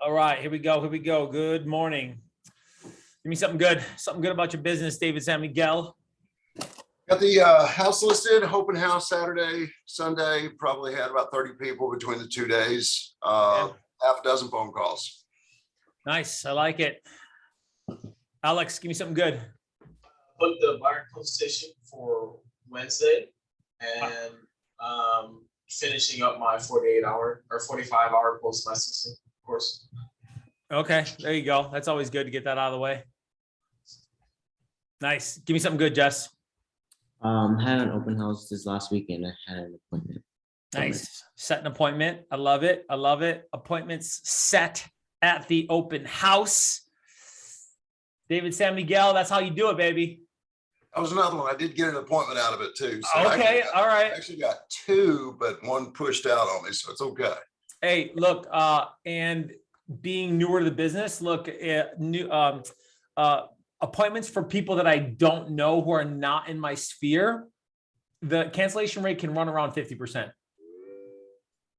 All right, here we go. Here we go. Good morning. Give me something good. Something good about your business, David San Miguel. Got the house listed, open house Saturday, Sunday. Probably had about 30 people between the 2 days. Half a dozen phone calls. Nice. I like it. Alex, give me something good. Put the buyer position for Wednesday and finishing up my 48-hour or 45-hour post licensing course. Okay, there you go. That's always good to get that out of the way. Nice. Give me something good, Jess. Had an open house this last weekend. I had an appointment. Nice. Set an appointment. I love it. I love it. Appointments set at the open house. David San Miguel, that's how you do it, baby. That was another one. I did get an appointment out of it too. So Okay, all right. I actually got two, but one pushed out on me, so it's okay. Hey, look, and being newer to the business, look, appointments for people that I don't know who are not in my sphere, the cancellation rate can run around 50%.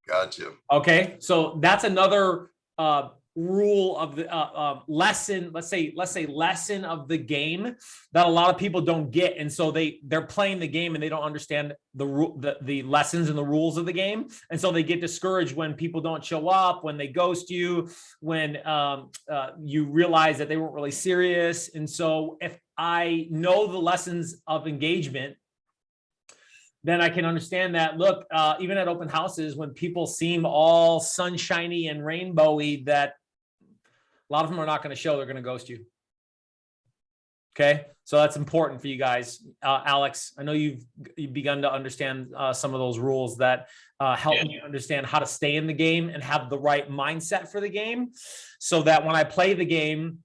Gotcha. Okay, so that's another rule of the lesson. Let's say lesson of the game that a lot of people don't get, and so they're playing the game and they don't understand the lessons and the rules of the game, and so they get discouraged when people don't show up, when they ghost you, when you realize that they weren't really serious. And so if I know the lessons of engagement, then I can understand that, look, even at open houses, when people seem all sunshiny and rainbowy, that a lot of them are not going to show, they're going to ghost you. Okay. So that's important for you guys. Alex, I know you've begun to understand some of those rules that help me understand how to stay in the game and have the right mindset for the game, so that when I play the game,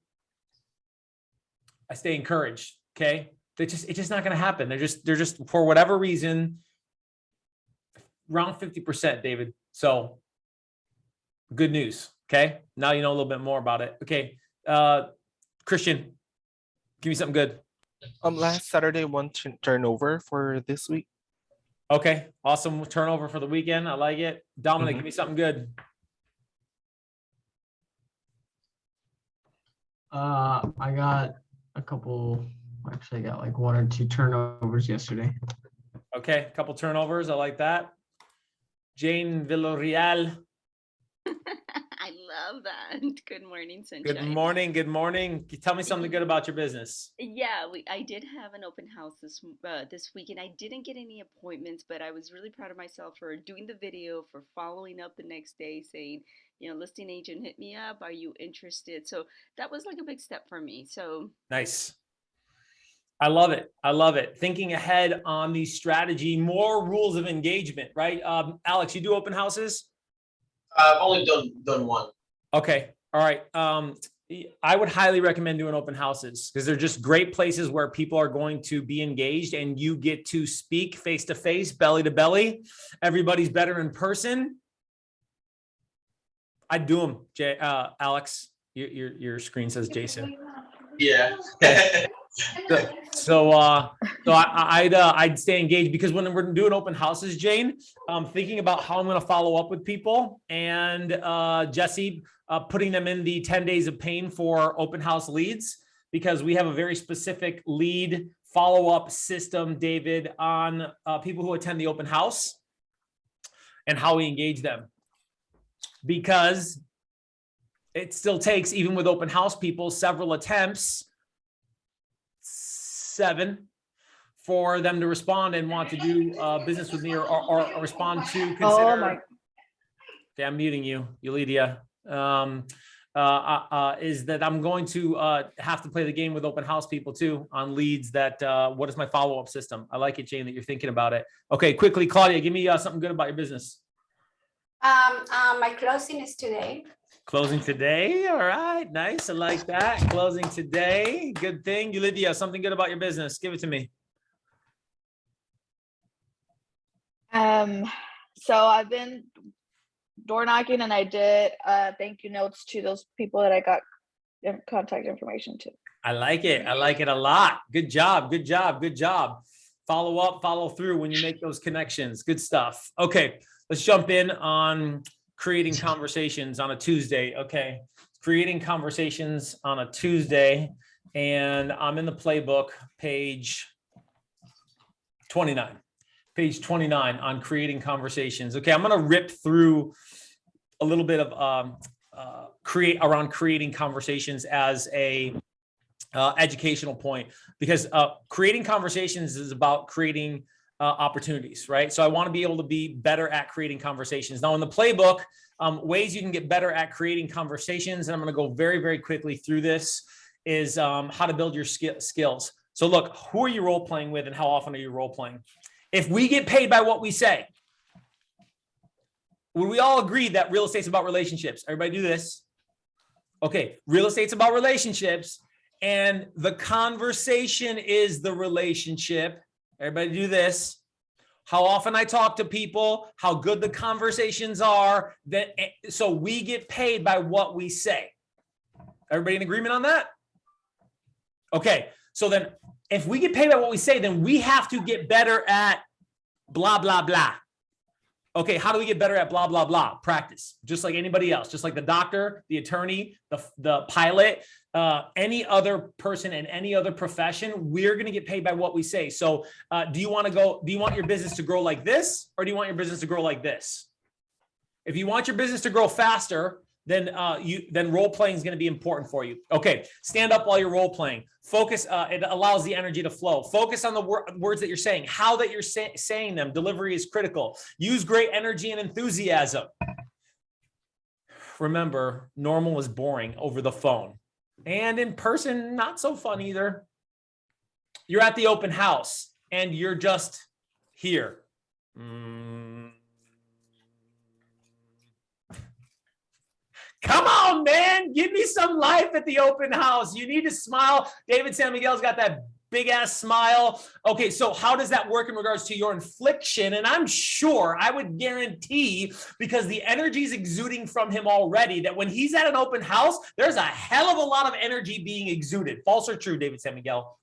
I stay encouraged. Okay. It's just not going to happen. They're just for whatever reason, around 50%, David. So good news. Okay. Now you know a little bit more about it. Okay. Christian, give me something good. Last Saturday, one turnover for this week. Okay. Awesome turnover for the weekend. I like it. Dominic, give me something good. I got a couple. Actually, I got like 1 or 2 turnovers yesterday. Okay, a couple turnovers. I like that. Jane Villarreal. I love that. Good morning, Sunshine. Good morning. Good morning. Tell me something good about your business. Yeah, I did have an open house this weekend. I didn't get any appointments, but I was really proud of myself for doing the video, for following up the next day saying, listing agent hit me up. Are you interested? So that was like a big step for me. So nice. I love it. I love it. Thinking ahead on the strategy, more rules of engagement, right? Alex, you do open houses? I've only done one. Okay. All right. I would highly recommend doing open houses because they're just great places where people are going to be engaged and you get to speak face to face, belly to belly. Everybody's better in person. I'd do them, Alex. Your screen says Jason. Yeah. So I'd stay engaged, because when we're doing open houses, Jane, I'm thinking about how I'm going to follow up with people, and Jesse, putting them in the 10 days of pain for open house leads, because we have a very specific lead follow-up system, David, on people who attend the open house and how we engage them, because it still takes, even with open house people, several attempts, 7, for them to respond and want to do business with me, or respond to consider. Oh my. Okay, I'm muting you, Yulidia. Is that I'm going to have to play the game with open house people too on leads. That what is my follow-up system? I like it, Jane, that you're thinking about it. Okay, quickly, Claudia, give me something good about your business. My closing is today. Closing today. All right. Nice. I like that. Closing today. Good thing. Yulidia, something good about your business. Give it to me. So I've been door knocking, and I did thank you notes to those people that I got contact information to. I like it. I like it a lot. Good job. Good job. Good job. Follow up, follow through when you make those connections. Good stuff. Okay. Let's jump in on creating conversations on a Tuesday. Okay. Creating conversations on a Tuesday. And I'm in the playbook, page 29. Page 29 on creating conversations. Okay. I'm going to rip through a little bit of creating conversations as a educational point, because creating conversations is about creating opportunities, right? So I want to be able to be better at creating conversations. Now in the playbook, ways you can get better at creating conversations, and I'm going to go very, very quickly through this, is how to build your skills. So look, who are you role playing with and how often are you role playing? If we get paid by what we say, would we all agree that real estate's about relationships? Everybody do this. Okay, real estate's about relationships, and the conversation is the relationship. Everybody do this. How often I talk to people, how good the conversations are, so we get paid by what we say. Everybody in agreement on that? Okay, so then if we get paid by what we say, then we have to get better at blah, blah, blah. Okay, how do we get better at blah, blah, blah? Practice, just like anybody else, just like the doctor, the attorney, the pilot, any other person in any other profession, we're going to get paid by what we say. So do you want your business to grow like this, or do you want your business to grow like this? If you want your business to grow faster, then role playing is going to be important for you. Okay, stand up while you're role playing. Focus. It allows the energy to flow. Focus on the words that you're saying, how that you're saying them. Delivery is critical. Use great energy and enthusiasm. Remember, normal is boring over the phone, and in person, not so fun either. You're at the open house and you're just here. Come on, man. Give me some life at the open house. You need to smile. David San Miguel's got that big ass smile. Okay, so how does that work in regards to your infliction? And I'm sure, I would guarantee, because the energy is exuding from him already, that when he's at an open house, there's a hell of a lot of energy being exuded. False or true, David San Miguel?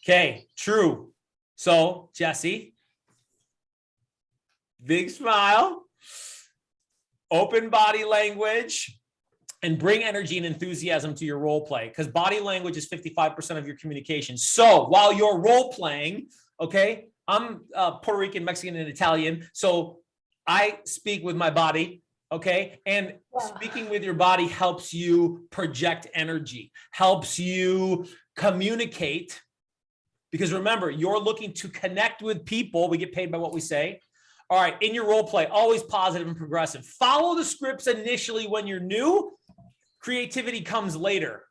Okay, true. So, Jesse, big smile. Open body language, and bring energy and enthusiasm to your role play, because body language is 55% of your communication. So while you're role playing, okay, I'm Puerto Rican, Mexican, and Italian, so I speak with my body, okay, and speaking with your body helps you project energy, helps you communicate, because remember, you're looking to connect with people. We get paid by what we say. All right, in your role play, always positive and progressive. Follow the scripts initially when you're new. Creativity comes later.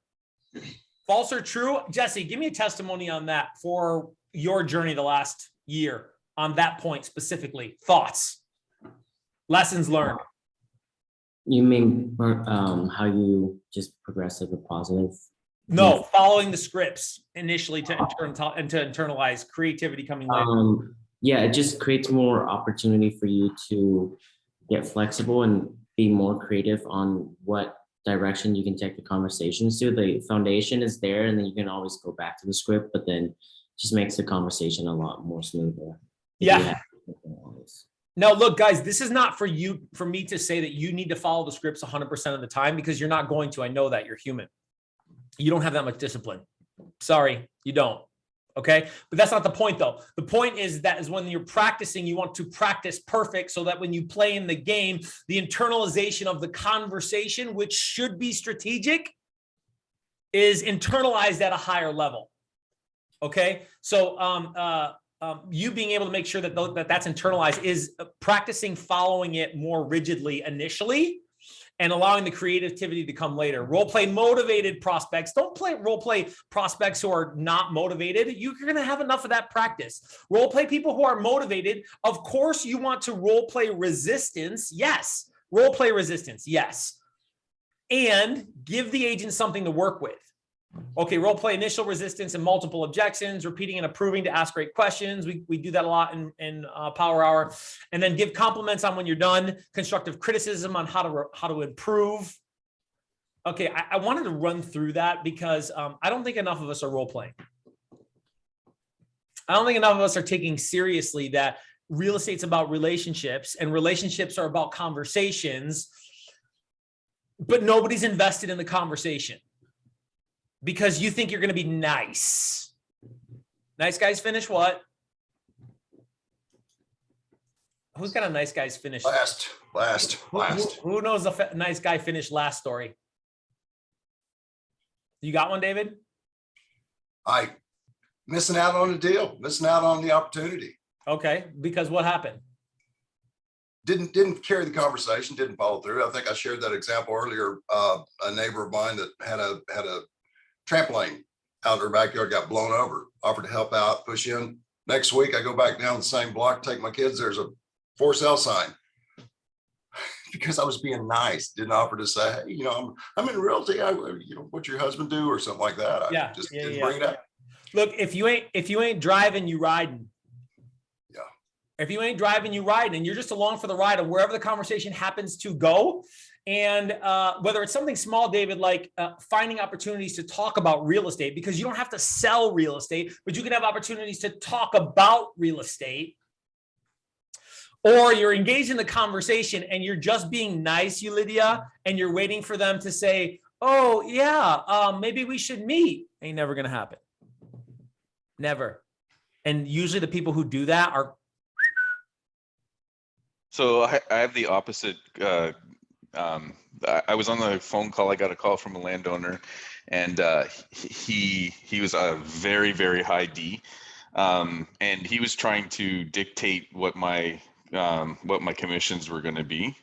False or true? Jesse, give me a testimony on that for your journey the last year on that point specifically. Thoughts, lessons learned. You mean how you just progressive or positive? No, following the scripts initially to internalize, creativity coming later. Yeah, it just creates more opportunity for you to get flexible and be more creative on what direction you can take the conversations to. The foundation is there, and then you can always go back to the script, but then just makes the conversation a lot more smoother. Yeah. Now, look, guys, this is not for me to say that you need to follow the scripts 100% of the time, because you're not going to. I know that you're human. You don't have that much discipline. Sorry, you don't. Okay. But that's not the point though. The point is that when you're practicing, you want to practice perfect so that when you play in the game, the internalization of the conversation, which should be strategic, is internalized at a higher level. Okay. So, you being able to make sure that that's internalized is practicing following it more rigidly initially, and allowing the creativity to come later. Role play motivated prospects. Don't role play prospects who are not motivated. You're going to have enough of that practice. Role play people who are motivated. Of course, you want to role play resistance. Yes. Role play resistance. Yes. And give the agent something to work with. Okay, role play initial resistance and multiple objections, repeating and approving to ask great questions. We do that a lot in Power Hour. And then give compliments on when you're done, constructive criticism on how to improve. Okay, I wanted to run through that because I don't think enough of us are role playing. I don't think enough of us are taking seriously that real estate's about relationships, and relationships are about conversations, but nobody's invested in the conversation because you think you're going to be nice. Nice guys finish what? Who's got a nice guys finish? Last. Who knows a nice guy finish last story? You got one, David? Missing out on the deal, missing out on the opportunity. Okay, because what happened? Didn't carry the conversation, didn't follow through. I think I shared that example earlier. A neighbor of mine that had a trampoline out in her backyard got blown over, offered to help out, push in. Next week, I go back down the same block, take my kids. There's a for sale sign. Because I was being nice, didn't offer to say, hey, I'm in realty. What's your husband do or something like that. I just didn't bring it up. Look, if you ain't driving, you riding. Yeah. If you ain't driving, you riding, and you're just along for the ride of wherever the conversation happens to go. And whether it's something small, David, like finding opportunities to talk about real estate, because you don't have to sell real estate, but you can have opportunities to talk about real estate. Or you're engaged in the conversation and you're just being nice, Lydia, and you're waiting for them to say, oh, yeah, maybe we should meet. Ain't never going to happen. Never. And usually the people who do that are. So I have the opposite. I was on the phone call. I got a call from a landowner, and he was a very, very high D. And he was trying to dictate what my commissions were going to be.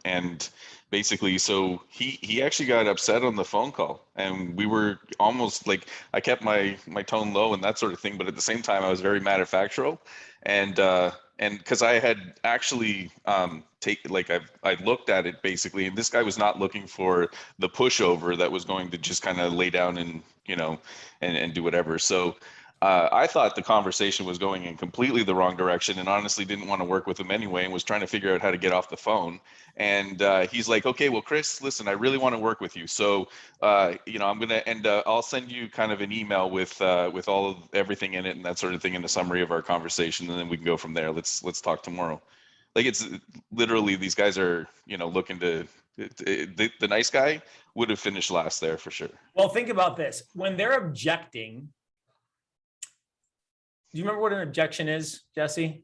And basically, so he actually got upset on the phone call, and we were almost like, I kept my tone low and that sort of thing. But at the same time, I was very manufactural, and because I had actually I looked at it basically, and this guy was not looking for the pushover that was going to just kind of lay down and, and do whatever. So I thought the conversation was going in completely the wrong direction, and honestly didn't want to work with him anyway, and was trying to figure out how to get off the phone. And he's like, okay, well, Chris, listen, I really want to work with you. So, I'm going to, and I'll send you kind of an email with all of everything in it and that sort of thing, in a summary of our conversation. And then we can go from there. Let's talk tomorrow. Like, it's literally, these guys are, looking to, the nice guy would have finished last there for sure. Well, think about this. When they're objecting, do you remember what an objection is, Jesse?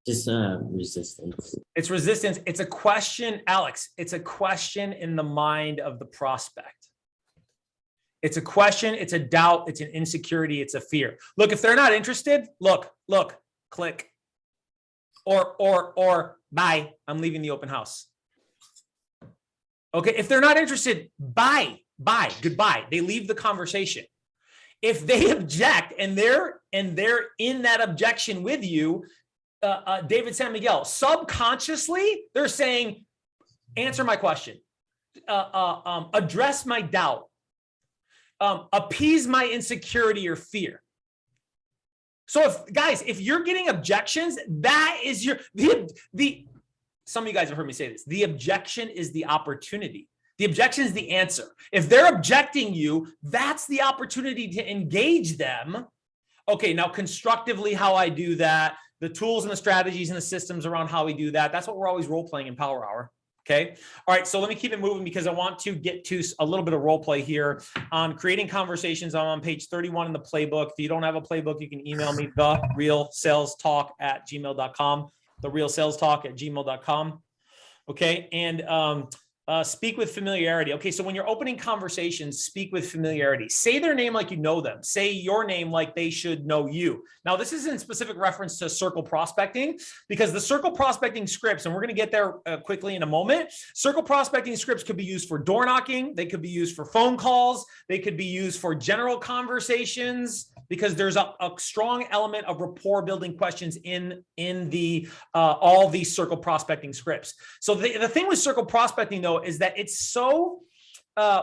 Just resistance. It's resistance. It's a question, Alex. It's a question in the mind of the prospect. It's a question. It's a doubt. It's an insecurity. It's a fear. Look, if they're not interested, look, click. Or bye. I'm leaving the open house. Okay. If they're not interested, bye, goodbye. They leave the conversation. If they object and they're in that objection with you, David San Miguel, subconsciously, they're saying, answer my question, address my doubt, appease my insecurity or fear. So if you're getting objections, that is some of you guys have heard me say this, the objection is the opportunity. The objection is the answer. If they're objecting you, that's the opportunity to engage them. Okay, now constructively, how I do that, the tools and the strategies and the systems around how we do that, that's what we're always role playing in Power Hour. Okay. All right. So let me keep it moving because I want to get to a little bit of role play here on creating conversations. I'm on page 31 in the playbook. If you don't have a playbook, you can email me, TheRealSalesTalk@gmail.com, TheRealSalesTalk@gmail.com. Okay. And, speak with familiarity. Okay, so when you're opening conversations, speak with familiarity. Say their name like you know them. Say your name like they should know you. Now, this is in specific reference to circle prospecting, because the circle prospecting scripts, and we're going to get there quickly in a moment, circle prospecting scripts could be used for door knocking. They could be used for phone calls. They could be used for general conversations, because there's a strong element of rapport building questions in the all these circle prospecting scripts. So the thing with circle prospecting, though, is that it's so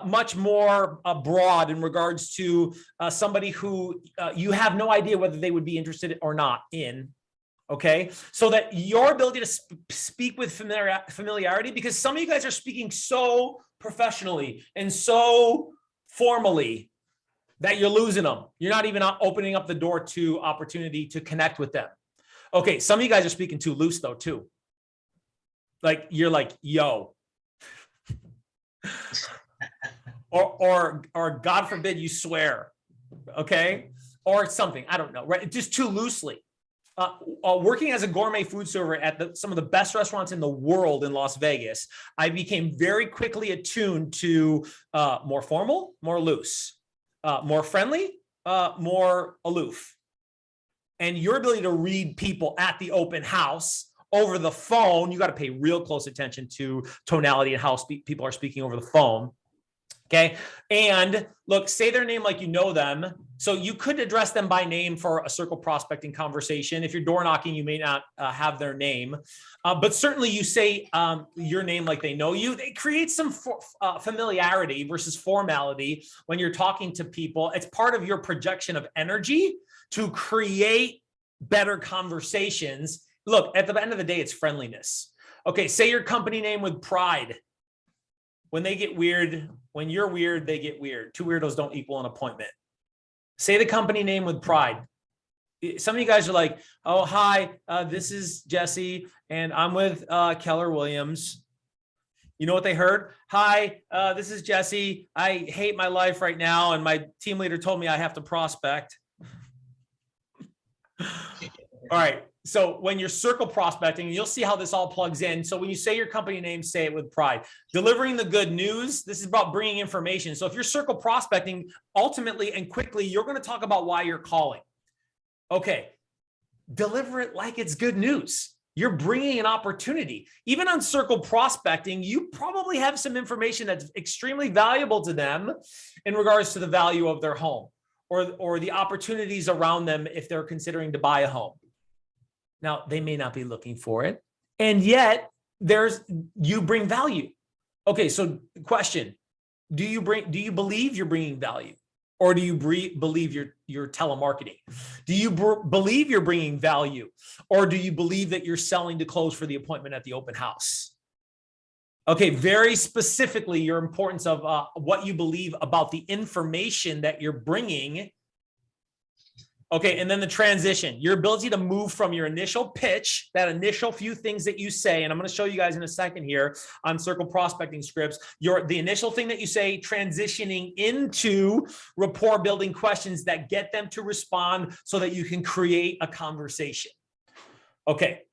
much more broad in regards to somebody who you have no idea whether they would be interested or not in. Okay, so that your ability to speak with familiarity, because some of you guys are speaking so professionally and so formally that you're losing them. You're not even opening up the door to opportunity to connect with them. Okay, some of you guys are speaking too loose though, too. Like you're like, yo. or God forbid you swear. Okay. Or something. I don't know, right? Just too loosely. Working as a gourmet food server at some of the best restaurants in the world in Las Vegas, I became very quickly attuned to more formal, more loose, more friendly, more aloof. And your ability to read people at the open house over the phone, you got to pay real close attention to tonality and how people are speaking over the phone. Okay. And look, say their name like you know them. So you could address them by name for a circle prospecting conversation. If you're door knocking, you may not have their name. But certainly you say your name like they know you. They create some familiarity versus formality when you're talking to people. It's part of your projection of energy to create better conversations. Look, at the end of the day, it's friendliness. Okay, say your company name with pride. When they get weird, when you're weird, they get weird. Two weirdos don't equal an appointment. Say the company name with pride. Some of you guys are like, oh, hi, this is Jesse, and I'm with Keller Williams. You know what they heard? Hi, this is Jesse. I hate my life right now, and my team leader told me I have to prospect. All right. So when you're circle prospecting, you'll see how this all plugs in. So when you say your company name, say it with pride. Delivering the good news. This is about bringing information. So if you're circle prospecting, ultimately and quickly, you're going to talk about why you're calling. Okay. Deliver it like it's good news. You're bringing an opportunity. Even on circle prospecting, you probably have some information that's extremely valuable to them in regards to the value of their home or the opportunities around them if they're considering to buy a home. Now, they may not be looking for it, and yet you bring value. Okay, so question, do you believe you're bringing value, or do you believe you're telemarketing? Do you believe you're bringing value, or do you believe that you're selling to close for the appointment at the open house? Okay, very specifically, your importance of what you believe about the information that you're bringing. Okay, and then the transition, your ability to move from your initial pitch, that initial few things that you say, and I'm going to show you guys in a second here on circle prospecting scripts, the initial thing that you say, transitioning into rapport building questions that get them to respond so that you can create a conversation. Okay,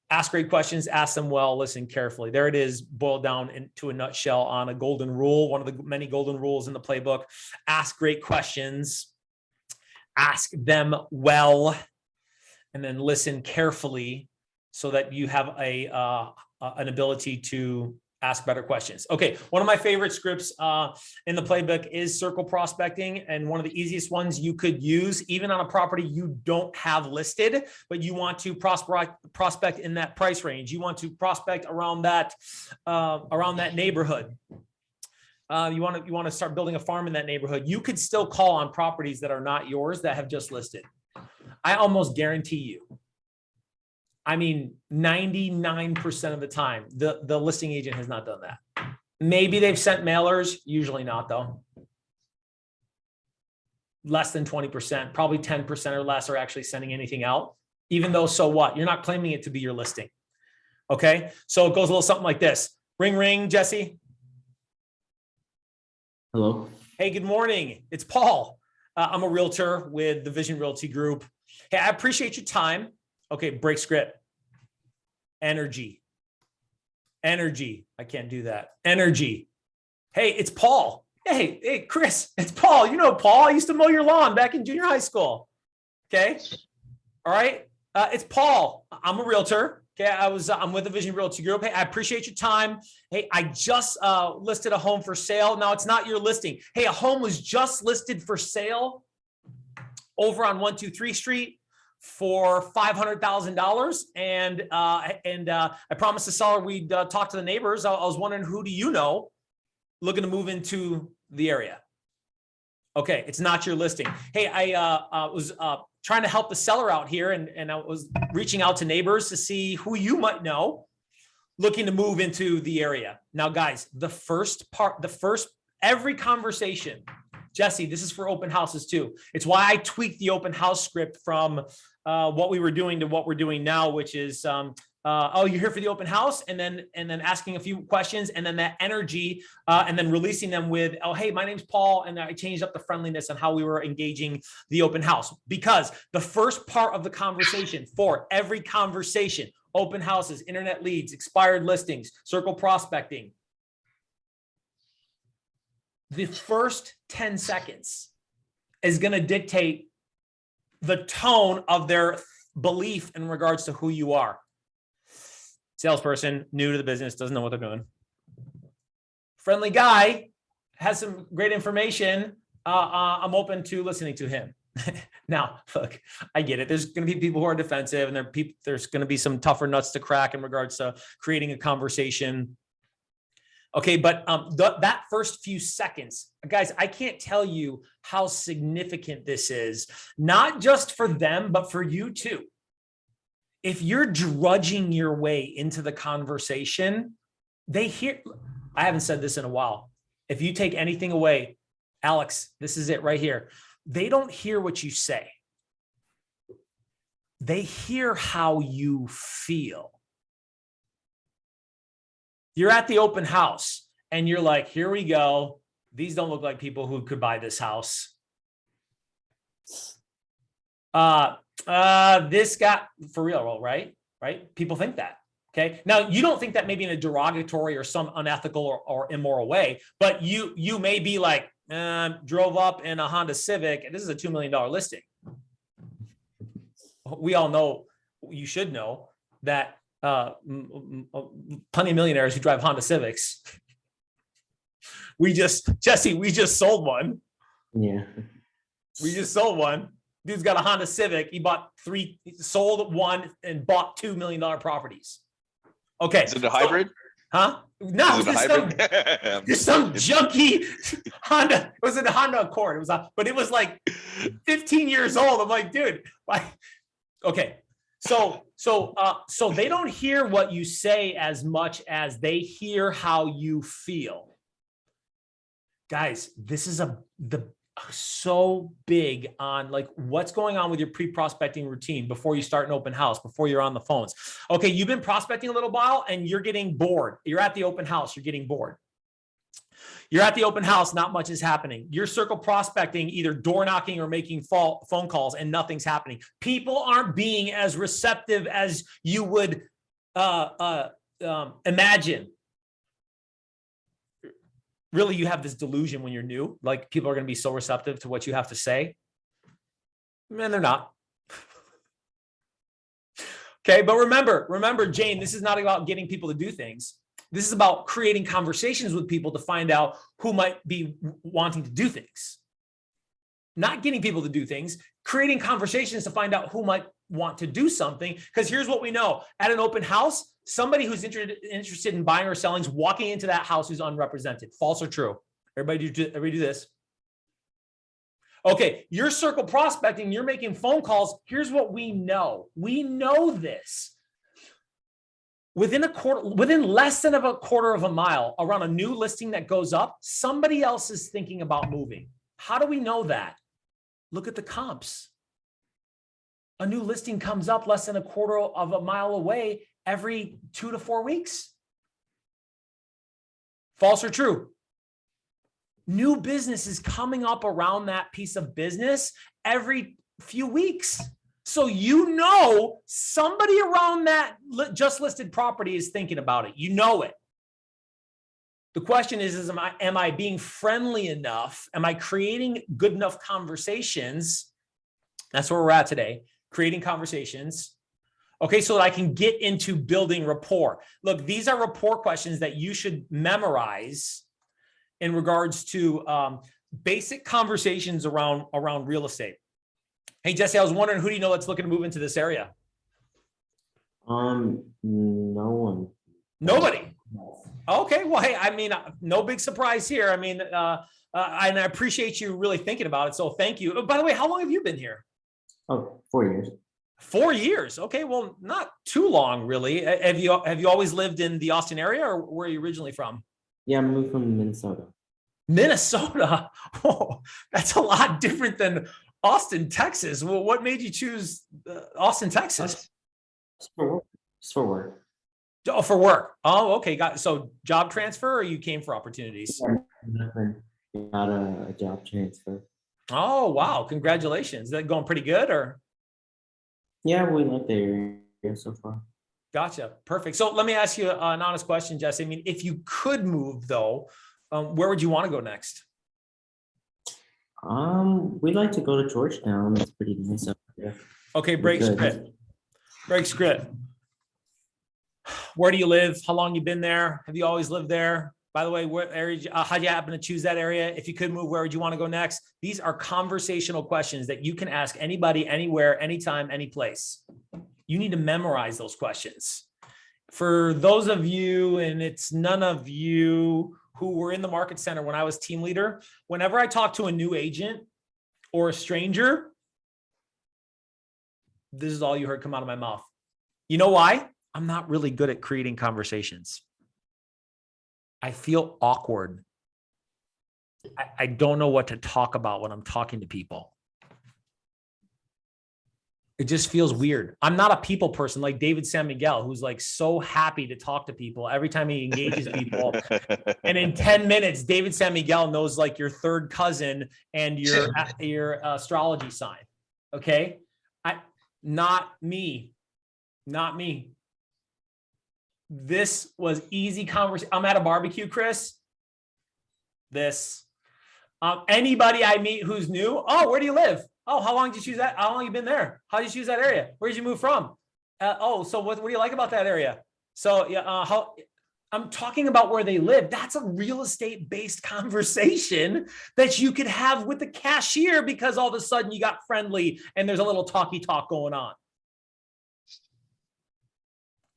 ask great questions, ask them well, listen carefully. There it is, boiled down into a nutshell on a golden rule, one of the many golden rules in the playbook. Ask great questions. Ask them well, and then listen carefully so that you have an ability to ask better questions. Okay, one of my favorite scripts in the playbook is circle prospecting, and one of the easiest ones you could use even on a property you don't have listed, but you want to prospect in that price range. You want to prospect around that neighborhood. You want to start building a farm in that neighborhood. You could still call on properties that are not yours that have just listed. I almost guarantee you. I mean, 99% of the time, the listing agent has not done that. Maybe they've sent mailers, usually not though. Less than 20%, probably 10% or less are actually sending anything out, even though, so what? You're not claiming it to be your listing. Okay, so it goes a little something like this. Ring, ring, Jesse. Hello. Hey, good morning. It's Paul. I'm a realtor with the Vision Realty Group. Hey, I appreciate your time. Okay, break script. Energy. I can't do that. Energy. Hey, it's Paul. Hey, Chris, it's Paul. You know Paul. I used to mow your lawn back in junior high school. Okay. All right. It's Paul. I'm a realtor. Okay, I'm with the Vision Realty Group. Hey, I appreciate your time. Hey, I just listed a home for sale. Now it's not your listing. Hey, a home was just listed for sale over on 123 Street for $500,000, and I promised the seller we'd talk to the neighbors. I was wondering, who do you know looking to move into the area? Okay, it's not your listing. Hey, I was trying to help the seller out here, and I was reaching out to neighbors to see who you might know looking to move into the area. Now, guys, every conversation, Jesse, this is for open houses too. It's why I tweaked the open house script from what we were doing to what we're doing now, which is, oh, you're here for the open house, and then asking a few questions, and then that energy, and then releasing them with, oh, hey, my name's Paul, and I changed up the friendliness on how we were engaging the open house. Because the first part of the conversation for every conversation, open houses, internet leads, expired listings, circle prospecting, the first 10 seconds is going to dictate the tone of their belief in regards to who you are. Salesperson, new to the business, doesn't know what they're doing. Friendly guy, has some great information. I'm open to listening to him. Now, look, I get it. There's going to be people who are defensive, and there's going to be some tougher nuts to crack in regards to creating a conversation. Okay, but that first few seconds, guys, I can't tell you how significant this is, not just for them, but for you too. If you're drudging your way into the conversation, they hear, I haven't said this in a while. If you take anything away, Alex, this is it right here. They don't hear what you say. They hear how you feel. You're at the open house and you're like, here we go. These don't look like people who could buy this house. This got for real, right? Right? People think that. Okay. Now you don't think that maybe in a derogatory or some unethical or immoral way, but you may be like, drove up in a Honda Civic, and this is a $2 million listing. We all know, you should know that plenty of millionaires who drive Honda Civics. Jesse, we just sold one. Yeah. We just sold one. Dude's got a Honda Civic. He sold one and bought $2 million properties. Okay. Is it a hybrid? Huh? No, Is it a hybrid? There's some junky Honda. It was a Honda Accord. But it was like 15 years old. I'm like, dude, why? Okay. So they don't hear what you say as much as they hear how you feel. Guys, this is so big on like what's going on with your pre-prospecting routine before you start an open house, before you're on the phones. Okay, you've been prospecting a little while and you're getting bored. You're at the open house, you're getting bored. You're at the open house, not much is happening. You're circle prospecting, either door knocking or making phone calls, and nothing's happening. People aren't being as receptive as you would imagine. Really, you have this delusion when you're new, like people are going to be so receptive to what you have to say. Man, they're not. Okay, but remember, Jane, this is not about getting people to do things. This is about creating conversations with people to find out who might be wanting to do things. Not getting people to do things, creating conversations to find out who might want to do something. Because here's what we know. At an open house, somebody who's interested in buying or selling is walking into that house who's unrepresented. False or true? Everybody do this. Okay, you're circle prospecting, you're making phone calls. Here's what we know. We know this. Within less than a quarter of a mile around a new listing that goes up, somebody else is thinking about moving. How do we know that? Look at the comps. A new listing comes up less than a quarter of a mile away every 2 to 4 weeks. False or true? New business is coming up around that piece of business every few weeks. So you know somebody around that just listed property is thinking about it. You know it. The question is am I being friendly enough? Am I creating good enough conversations? That's where we're at today, creating conversations. Okay, so that I can get into building rapport. Look, these are rapport questions that you should memorize in regards to basic conversations around real estate. Hey, Jesse, I was wondering, who do you know that's looking to move into this area? No one. Nobody. Okay, well, hey, I mean, no big surprise here. I mean, and I appreciate you really thinking about it. So thank you. Oh, by the way, how long have you been here? Oh, 4 years. 4 years. Okay, well, not too long, really. Have you always lived in the Austin area, or where are you originally from? Yeah, I moved from Minnesota. Minnesota. Oh, that's a lot different than Austin, Texas. Well, what made you choose Austin, Texas? It's for work. It's for work. Oh, for work. Oh, okay. Got so job transfer, or you came for opportunities? Nothing. Got a job transfer. Oh, wow. Congratulations. Is that going pretty good, or? Yeah, we like the area so far. Gotcha. Perfect. So let me ask you an honest question, Jesse. I mean, if you could move though, where would you want to go next? We'd like to go to Georgetown. It's pretty nice up there. Okay, We break could. script. Break script. Where do you live? How long you been there? Have you always lived there? By the way, what area? How'd you happen to choose that area? If you could move, where would you want to go next? These are conversational questions that you can ask anybody, anywhere, anytime, any place. You need to memorize those questions. For those of you, and it's none of you who were in the market center when I was team leader, whenever I talk to a new agent or a stranger, this is all you heard come out of my mouth. You know why? I'm not really good at creating conversations. I feel awkward. I don't know what to talk about when I'm talking to people. It just feels weird. I'm not a people person like David San Miguel, who's like so happy to talk to people every time he engages people. And in 10 minutes, David San Miguel knows like your third cousin and your astrology sign. Okay. Not me. This was easy conversation. I'm at a barbecue, Chris. Anybody I meet who's new. Oh, where do you live? Oh, how long did you choose that? How long you been there? How did you choose that area? Where did you move from? So what do you like about that area? So yeah, I'm talking about where they live. That's a real estate based conversation that you could have with the cashier because all of a sudden you got friendly and there's a little talky talk going on.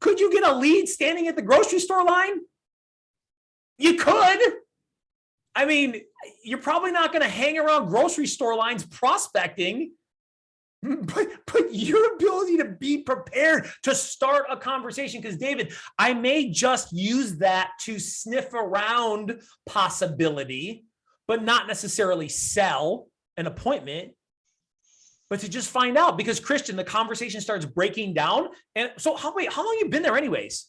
Could you get a lead standing at the grocery store line? You could. I mean, you're probably not going to hang around grocery store lines prospecting, but your ability to be prepared to start a conversation, because David, I may just use that to sniff around possibility, but not necessarily sell an appointment, but to just find out, because Christian, the conversation starts breaking down. And so how long you been there anyways?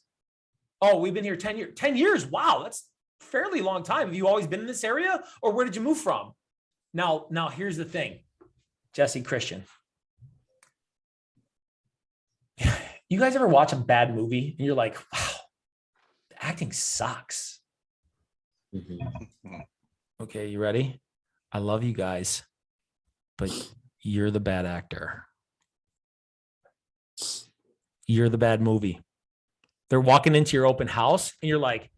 Oh, we've been here 10 years. 10 years. Wow. That's a fairly long time. Have you always been in this area, or where did you move from? Now here's the thing, Jesse, Christian. You guys ever watch a bad movie and you're like, wow, the acting sucks. Mm-hmm. Okay. You ready? I love you guys, but you're the bad actor. You're the bad movie. They're walking into your open house and you're like,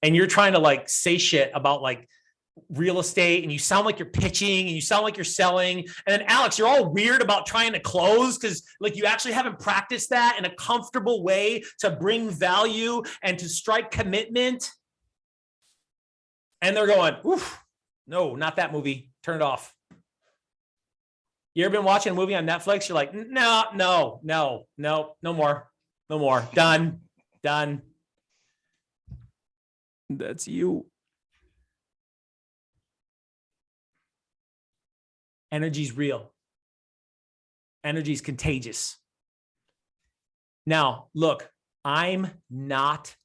and you're trying to like say shit about like real estate, and you sound like you're pitching and you sound like you're selling. And then Alex, you're all weird about trying to close because like you actually haven't practiced that in a comfortable way to bring value and to strike commitment. And they're going, oof. No, not that movie. Turn it off. You ever been watching a movie on Netflix? You're like, no more. Done. That's you. Energy's real. Energy's contagious. Now, look, I'm not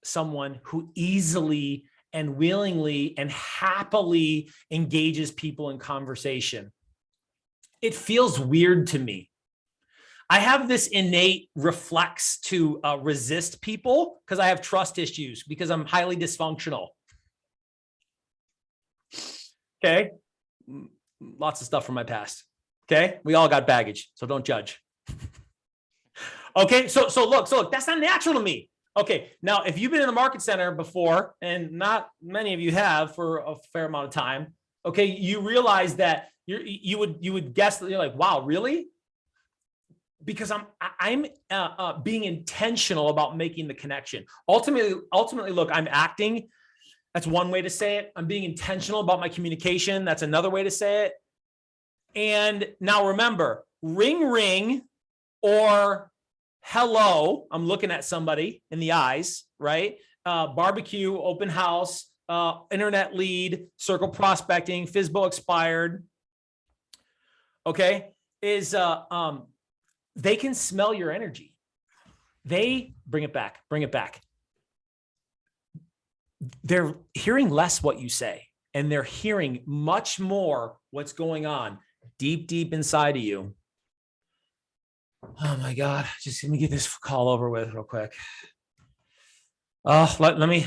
someone who easily and willingly and happily engages people in conversation. It feels weird to me. I have this innate reflex to resist people because I have trust issues, because I'm highly dysfunctional. Okay. Lots of stuff from my past. Okay. We all got baggage, so don't judge. Okay. So look, that's not natural to me. Okay. Now, if you've been in the market center before, and not many of you have for a fair amount of time, okay, you realize that you would guess that you're like, wow, really? Because I'm being intentional about making the connection. Ultimately, look, I'm acting. That's one way to say it. I'm being intentional about my communication. That's another way to say it. And now remember, ring, or hello. I'm looking at somebody in the eyes, right? Barbecue, open house. internet lead, circle prospecting, FSBO expired, okay, is they can smell your energy. They bring it back. They're hearing less what you say, and they're hearing much more what's going on deep inside of you. Oh my God, just let me get this call over with real quick. Let me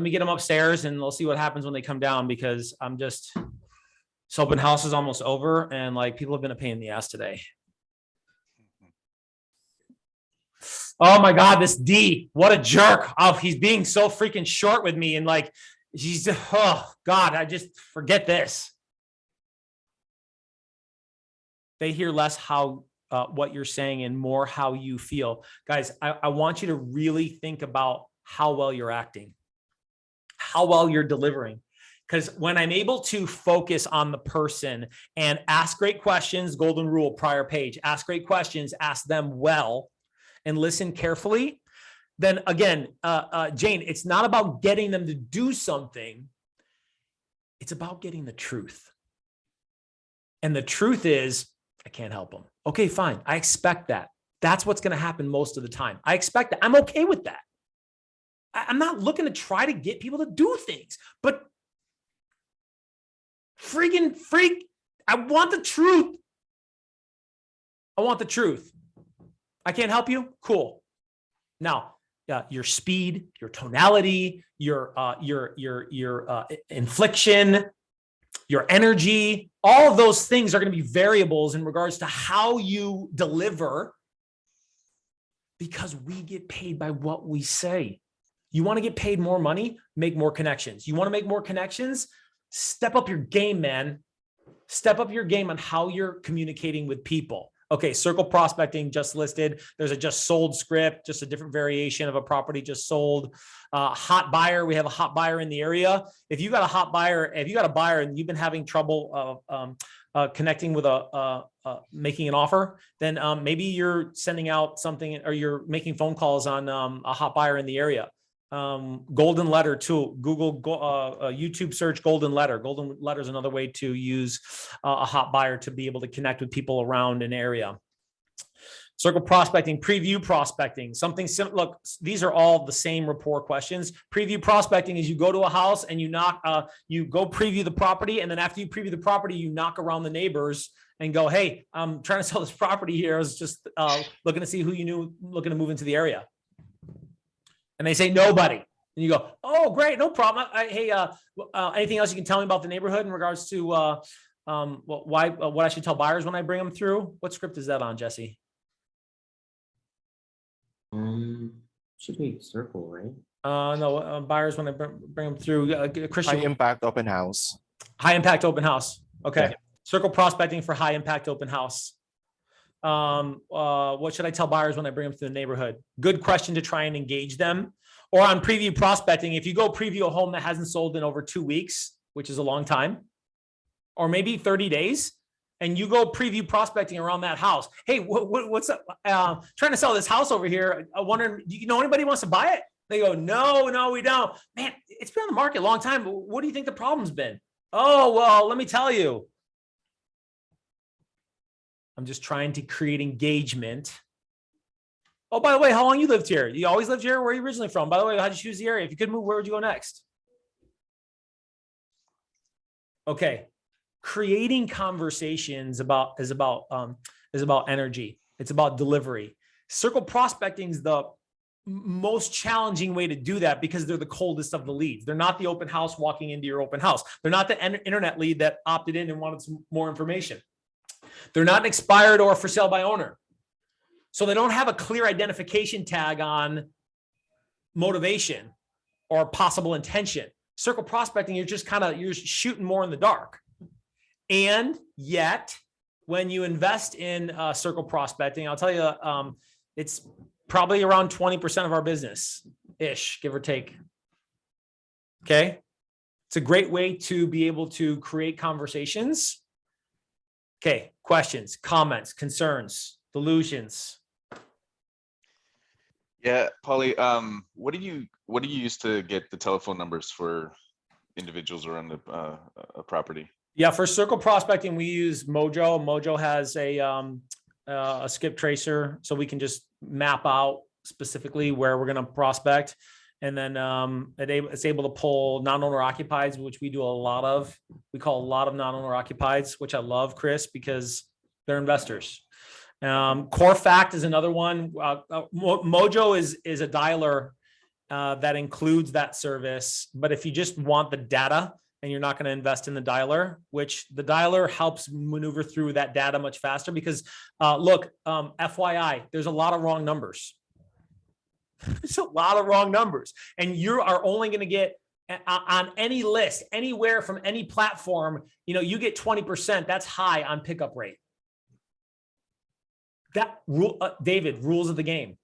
get them upstairs and we'll see what happens when they come down, because I'm just, this open house is almost over and like people have been a pain in the ass today. Oh my God, this D, what a jerk. Oh, he's being so freaking short with me. And like, he's, oh God, I just forget this. They hear less how, what you're saying and more how you feel. Guys, I want you to really think about how well you're acting, how well you're delivering. Because when I'm able to focus on the person and ask great questions, golden rule, prior page, ask great questions, ask them well, and listen carefully, then again, Jane, it's not about getting them to do something. It's about getting the truth. And the truth is, I can't help them. Okay, fine. I expect that. That's what's going to happen most of the time. I expect that. I'm okay with that. I'm not looking to try to get people to do things, but freak, I want the truth. I want the truth. I can't help you. Cool. Now, your speed, your tonality, your infliction, your energy, all of those things are going to be variables in regards to how you deliver, because we get paid by what we say. You want to get paid more money, make more connections. You want to make more connections, step up your game, man. Step up your game on how you're communicating with people. Okay, circle prospecting just listed. There's a just sold script, just a different variation of a property just sold. Hot buyer, we have a hot buyer in the area. If you got a hot buyer, if you got a buyer and you've been having trouble connecting with making an offer, then maybe you're sending out something or you're making phone calls on a hot buyer in the area. Golden letter too. Google, YouTube search golden letter. Golden letter is another way to use a hot buyer to be able to connect with people around an area. Circle prospecting, preview prospecting, something simple. Look, these are all the same rapport questions. Preview prospecting is you go to a house and you knock, you go preview the property. And then after you preview the property, you knock around the neighbors and go, hey, I'm trying to sell this property here. I was just looking to see who you knew looking to move into the area. And they say nobody. And you go, oh, great, no problem. Hey, anything else you can tell me about the neighborhood in regards to what I should tell buyers when I bring them through? What script is that on, Jesse? Should be circle, right? No, buyers when I bring them through. Christian, High impact open house. high impact open house. Okay, Yeah. Circle prospecting for high impact open house. What should I tell buyers when I bring them to the neighborhood? Good question to try and engage them. Or on preview prospecting, if you go preview a home that hasn't sold in over 2 weeks, which is a long time, or maybe 30 days, and you go preview prospecting around that house. Hey, what's up? Trying to sell this house over here. I wonder, do you know anybody wants to buy it? They go, no, we don't. Man, it's been on the market a long time. What do you think the problem's been? Oh, well, let me tell you. I'm just trying to create engagement. Oh, by the way, how long you lived here? You always lived here? Where are you originally from? By the way, how'd you choose the area? If you could move, where would you go next? Okay. Creating conversations is about energy. It's about delivery. Circle prospecting is the most challenging way to do that because they're the coldest of the leads. They're not the open house walking into your open house. They're not the internet lead that opted in and wanted some more information. They're not an expired or for sale by owner. So they don't have a clear identification tag on motivation or possible intention. Circle prospecting, you're just you're shooting more in the dark. And yet, when you invest in circle prospecting, I'll tell you, it's probably around 20% of our business-ish, give or take. Okay? It's a great way to be able to create conversations. Okay, questions, comments, concerns, delusions. Yeah, Pauly, what do you use to get the telephone numbers for individuals around a property? Yeah, for circle prospecting, we use Mojo. Mojo has a skip tracer, so we can just map out specifically where we're going to prospect. And then it's able to pull non-owner occupieds, which we do a lot of. We call a lot of non-owner occupieds, which I love, Chris, because they're investors. Core Fact is another one. Mojo is a dialer that includes that service. But if you just want the data and you're not going to invest in the dialer, which the dialer helps maneuver through that data much faster, because look, FYI, there's a lot of wrong numbers. There's a lot of wrong numbers, and you are only going to get on any list, anywhere from any platform, you get 20%. That's high on pickup rate. That rule, David, rules of the game.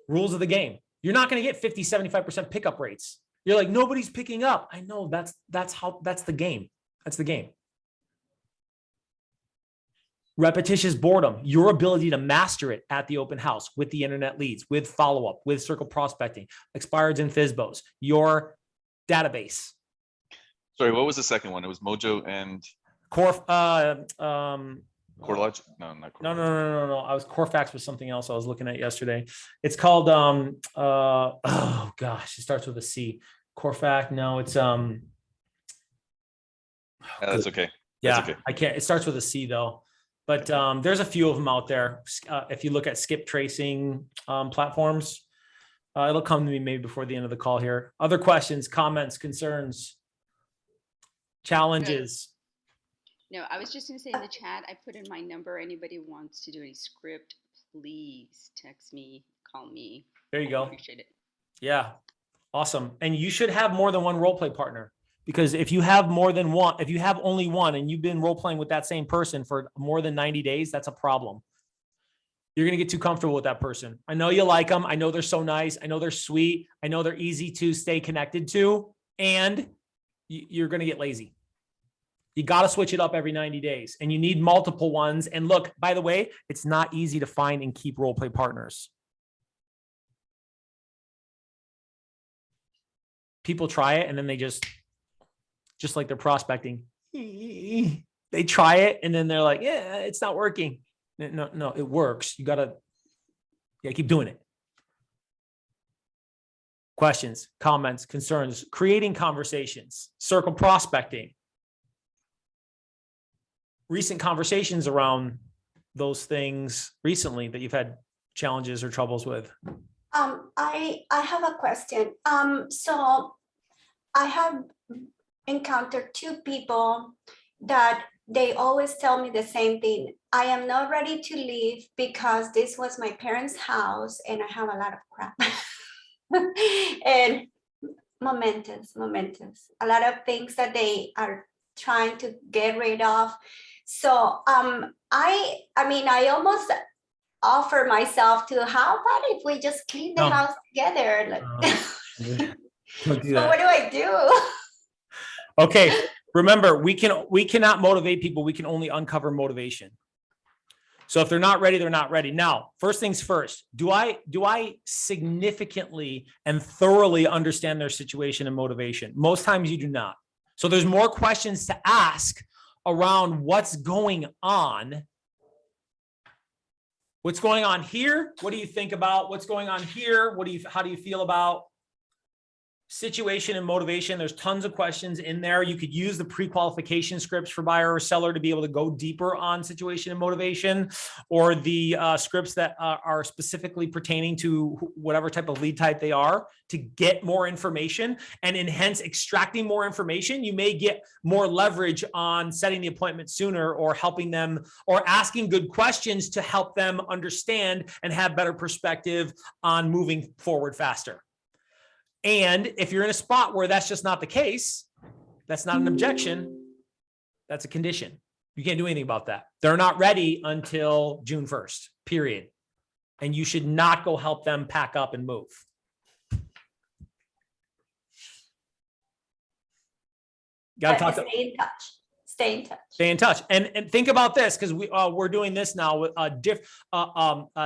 Rules of the game. You're not going to get 50, 75% pickup rates. You're like, nobody's picking up. I know that's the game. That's the game. Repetitious boredom, your ability to master it at the open house with the internet leads, with follow-up, with circle prospecting, expireds and FSBOs, your database. Sorry, what was the second one? It was Mojo and Core, CoreLogic? No, not CoreLogic. No. I was Corefax was something else I was looking at yesterday. It's called oh gosh, it starts with a C. Corefax. No, it's That's okay. Yeah, That's okay. I can't. It starts with a C though. But there's a few of them out there. If you look at skip tracing platforms, it'll come to me maybe before the end of the call here. Other questions, comments, concerns, challenges? No, I was just going to say in the chat, I put in my number. Anybody wants to do any script, please text me, call me. There you go. Appreciate it. Yeah, awesome. And you should have more than one role play partner. Because if you have more than one, if you have only one and you've been role playing with that same person for more than 90 days, that's a problem. You're going to get too comfortable with that person. I know you like them. I know they're so nice. I know they're sweet. I know they're easy to stay connected to, and you're going to get lazy. You got to switch it up every 90 days, and you need multiple ones. And look, by the way, it's not easy to find and keep role play partners. People try it and then they just like they're prospecting. They try it and then they're like, yeah, it's not working. No, it works. You gotta keep doing it. Questions, comments, concerns, creating conversations, circle prospecting. Recent conversations around those things recently that you've had challenges or troubles with. I have a question. So I have encountered two people that they always tell me the same thing. I am not ready to leave because this was my parents' house and I have a lot of crap. And momentous, a lot of things that they are trying to get rid of. So I mean, I almost offer myself to, how about if we just clean the house together? Like, Don't do so that. what do I do? Okay, remember, we cannot motivate people. We can only uncover motivation. So if they're not ready, they're not ready. Now, first things first, do I significantly and thoroughly understand their situation and motivation? Most times you do not. So there's more questions to ask around what's going on. What's going on here? What do you think about what's going on here? How do you feel about situation and motivation? There's tons of questions in there. You could use the pre-qualification scripts for buyer or seller to be able to go deeper on situation and motivation, or the scripts that are specifically pertaining to whatever type of lead type they are, to get more information. And in hence extracting more information, you may get more leverage on setting the appointment sooner, or helping them, or asking good questions to help them understand and have better perspective on moving forward faster. And if you're in a spot where that's just not the case, that's not an objection, that's a condition. You can't do anything about that. They're not ready until June 1st, period. And you should not go help them pack up and move. Got to talk to. Stay in touch. Stay in touch. Stay in touch. And think about this, because we're doing this now with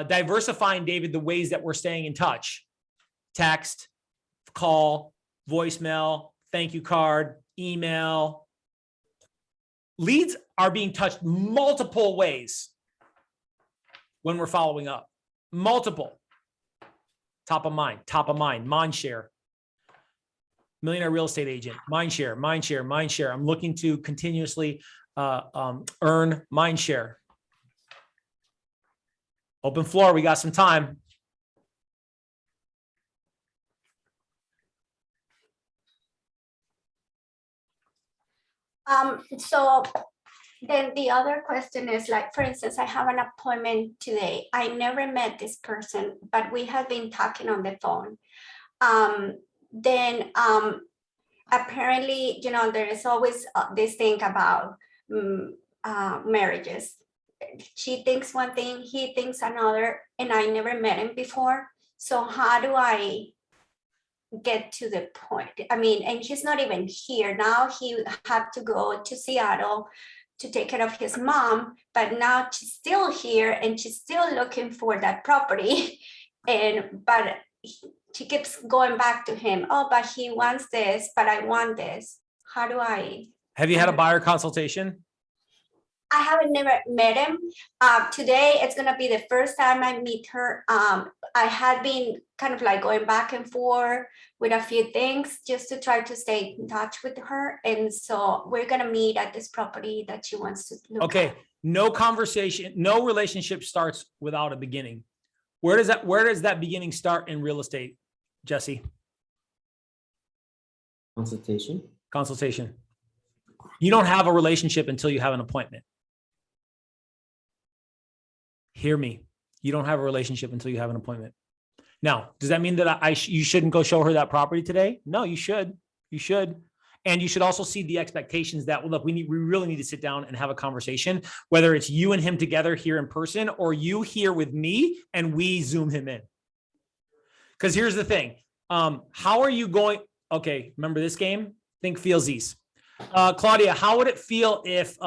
diversifying, David, the ways that we're staying in touch. Text, call, voicemail, thank you card, email. Leads are being touched multiple ways when we're following up. Multiple. Top of mind, mind share. Millionaire real estate agent, mind share, mind share, mind share. I'm looking to continuously earn mind share. Open floor, we got some time. So then the other question is, like, for instance, I have an appointment today. I never met this person, but we have been talking on the phone. Then apparently, you know, there is always this thing about marriages. She thinks one thing, he thinks another, and I never met him before. So how do I get to the point? I mean, and he's not even here now. He had to go to Seattle to take care of his mom, but now she's still here and she's still looking for that property. But she keeps going back to him. Oh, but he wants this, but I want this. How do I? Have you had a buyer consultation? I haven't never met him. Today, it's gonna be the first time I meet her. I had been kind of like going back and forth with a few things just to try to stay in touch with her. And so we're gonna meet at this property that she wants to look Okay, at. no conversation, no relationship starts without a beginning. Where does that beginning start in real estate, Jesse? Consultation. Consultation. You don't have a relationship until you have an appointment. Hear me. You don't have a relationship until you have an appointment. Now, does that mean that you shouldn't go show her that property today? No, you should. You should. And you should also see the expectations that, well, look, we really need to sit down and have a conversation, whether it's you and him together here in person or you here with me and we Zoom him in. Because here's the thing. How are you going? Okay, remember this game? Think feelsies. Claudia, how would it feel if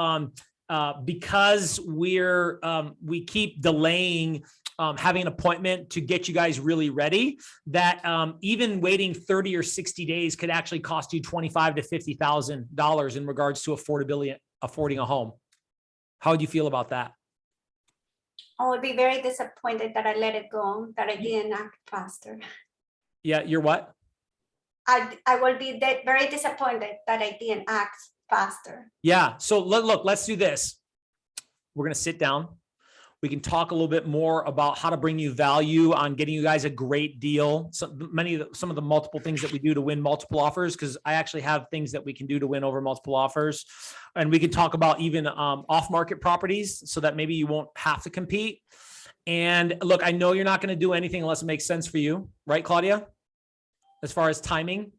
because we keep delaying having an appointment to get you guys really ready, that even waiting 30 or 60 days could actually cost you $25,000 to $50,000 in regards to affording a home? How would you feel about that? I would be very disappointed that I let it go, that I didn't act faster. Yeah, you're what? I will be very disappointed that I didn't act faster. Yeah. So look, let's do this. We're going to sit down. We can talk a little bit more about how to bring you value on getting you guys a great deal. Some of the multiple things that we do to win multiple offers, because I actually have things that we can do to win over multiple offers. And we can talk about even off-market properties so that maybe you won't have to compete. And look, I know you're not going to do anything unless it makes sense for you, right, Claudia? As far as timing.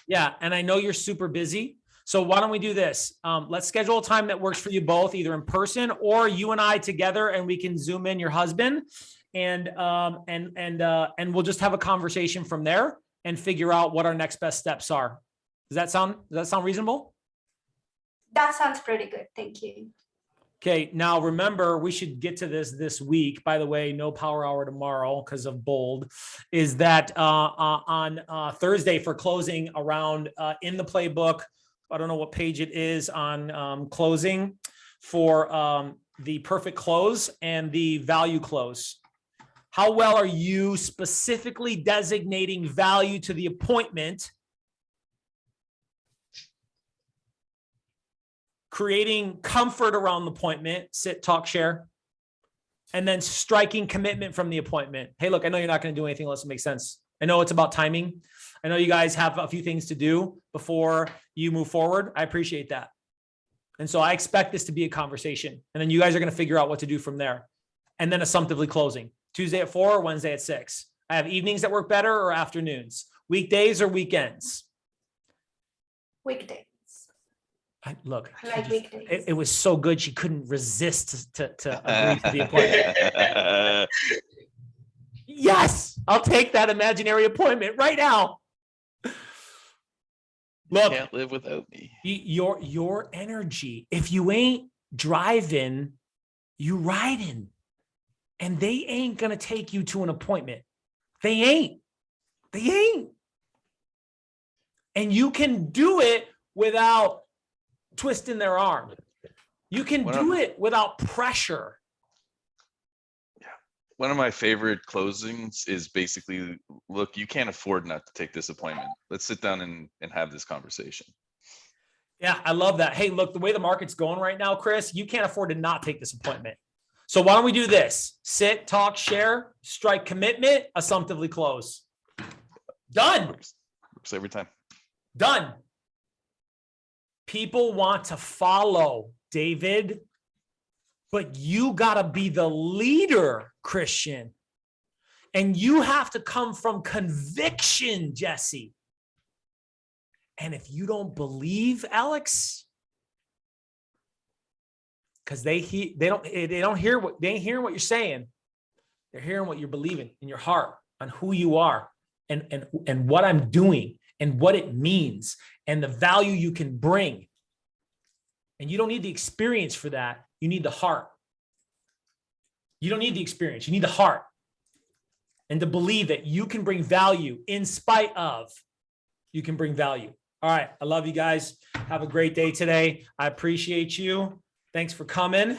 Yeah, and I know you're super busy. So why don't we do this? Let's schedule a time that works for you both, either in person or you and I together, and we can Zoom in your husband, and we'll just have a conversation from there and figure out what our next best steps are. Does that sound reasonable? That sounds pretty good. Thank you. Okay, now remember, we should get to this week. By the way, no power hour tomorrow because of Bold. Is that on Thursday for closing around in the playbook? I don't know what page it is on closing for the perfect close and the value close. How well are you specifically designating value to the appointment, creating comfort around the appointment, sit, talk, share, and then striking commitment from the appointment? Hey, look, I know you're not going to do anything unless it makes sense. I know it's about timing. I know you guys have a few things to do before you move forward. I appreciate that. And so I expect this to be a conversation, and then you guys are going to figure out what to do from there. And then assumptively closing Tuesday at 4 or Wednesday at 6. I have evenings that work better or afternoons, weekdays or weekends. Weekdays. Look, I like weekdays. it was so good. She couldn't resist to agree to the appointment. Yes, I'll take that imaginary appointment right now. Look, Can't live without me. Your energy. If you ain't driving, you riding, and they ain't gonna take you to an appointment. They ain't. They ain't. And you can do it without twisting their arm. You can do it without pressure. One of my favorite closings is basically, look, you can't afford not to take this appointment. Let's sit down and have this conversation. Yeah, I love that. Hey, look, the way the market's going right now, Chris, you can't afford to not take this appointment. So why don't we do this? Sit, talk, share, strike commitment, assumptively close. Done. Works every time. Done. People want to follow, David, but you got to be the leader, Christian. And you have to come from conviction, Jesse. And if you don't believe, Alex, because they don't hear what they ain't hearing what you're saying. They're hearing what you're believing in your heart on who you are and what I'm doing and what it means and the value you can bring. And you don't need the experience for that. You need the heart. You don't need the experience. You need the heart. And to believe that you can bring value in spite of, you can bring value. All right. I love you guys. Have a great day today. I appreciate you. Thanks for coming.